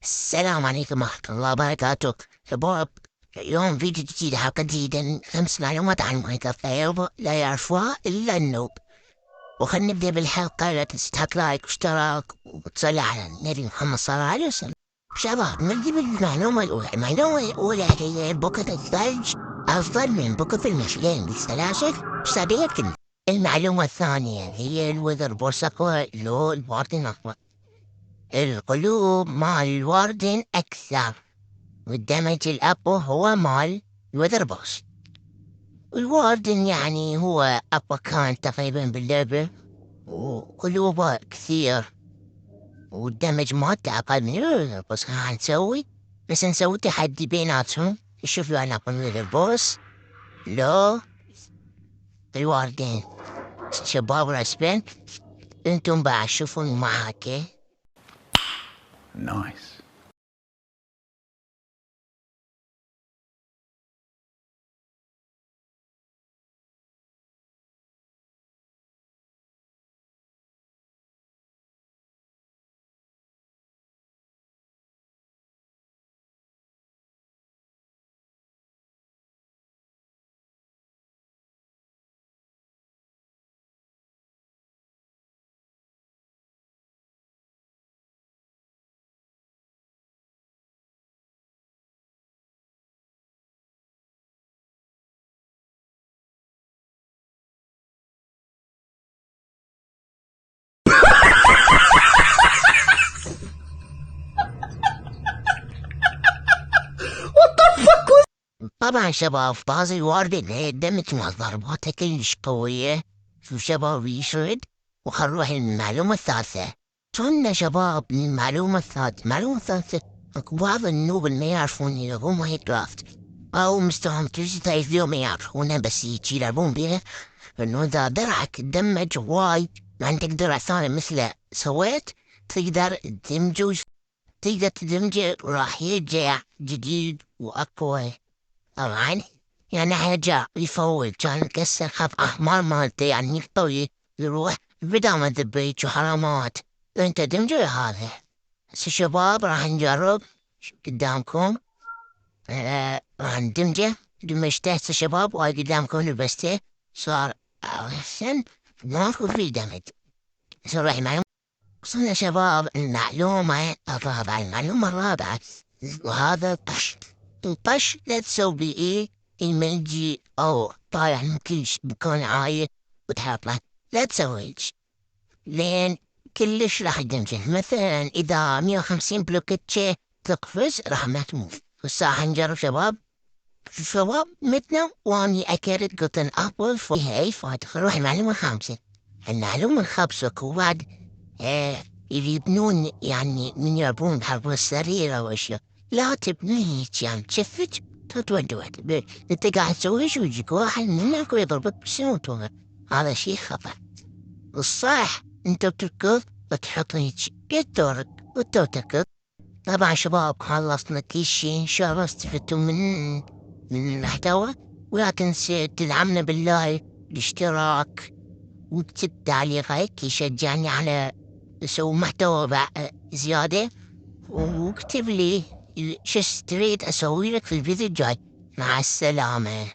السلام عليكم ورحمة الله وبركاته. شباب، اليوم فيديو جديد، حلقة جديدة، 5 معلومات عن ماينكرافت لا يعرفها إلا النوب. وخلنا نبدأ بالحلقة. لا تنسى تحط لايك واشتراك وتصلي على النبي محمد صلى الله عليه وسلم. شباب، نبدأ بالمعلومة الأولى. المعلومة الأولى هي بوكة الثلج أفضل من بوكة المشلين بالسلاسل بسبب. المعلومة الثانية هي الوذر بورسقة اللي هو الباردن أقوى. القلوب مع الواردن أكثر، والدمج الأقوى هو مال الوذر بوس. الواردن يعني هو أقوى كان تقريبا باللعبة، وقلوبه كثير، والدمج مالته أقل من الوذر بوس. نسوي تحدي بيناتهم، نشوف لو أنا أقوى من الوذر بوس لو الواردن. شباب الأسبان، انتم بقى شوفوا معاك. Nice. طبعا شباب، بعض الواردن هي دمت مع ضرباتها كلش قوية. شو شباب يشرد. وخنروح المعلومة الثالثة. وصلنا شباب المعلومة الثالثة. اكو بعض النوب اللي ما يعرفون يلعبون ماينكرافت، او مستواهم تلفزيون اليوم ما يعرفونها، بس يلعبون بيها. انه اذا درعك دمج وايد وعندك درع ثاني مثله سويت، تقدر تدمجه. راح يرجع جديد واقوى. طبعا يعني حاجة يفوت كان كسر خط أحمر مالته، يعني يقدر يروح بدل ما تبيت وحرامات. انت تمجي هذا. هسه شباب راح نجرب قدامكم. راح ندمجه. دمجته هسه شباب، وهاي قدامكم لبسته. صار أحسن، ماكو في دمج. هسه راح معلومة. وصلنا شباب المعلومة الرابعة. المعلومة الرابعة، وهذا طش. الطش لا تسوي ايه المنجي او طالع من كل مكان عاية وتحط له. لا تسويش، لين كلش راح يدمجه. مثلا اذا 150 بلوكتشي تقفز راح ما تموت. والساعة نجرب شباب. مثلنا واني اكرت قلت ابل فيها اي فاتح. روح المعلومة الخامسة. المعلومة الخامسة كواد. اللي يبنون يعني من يلعبون بحرب السرير أو أشياء، لا تبني هيك يعني شفت تتودد. انت قاعد تسوي شو، يجيك واحد منك ويضربك بسيوطه. هذا شيء خطأ. الصح انت بتركض وتحط هيك قد دورك وتركض. طبعا شباب، خلصنا كل شيء. ان شاء الله استفدتوا من المحتوى. ولا تنسى تدعمنا باللايك، الاشتراك، واكتب تعليقك يشجعني على اسوي محتوى زيادة. واكتب لي شو تريد اسوي لك في الفيديو الجاي. مع السلامة.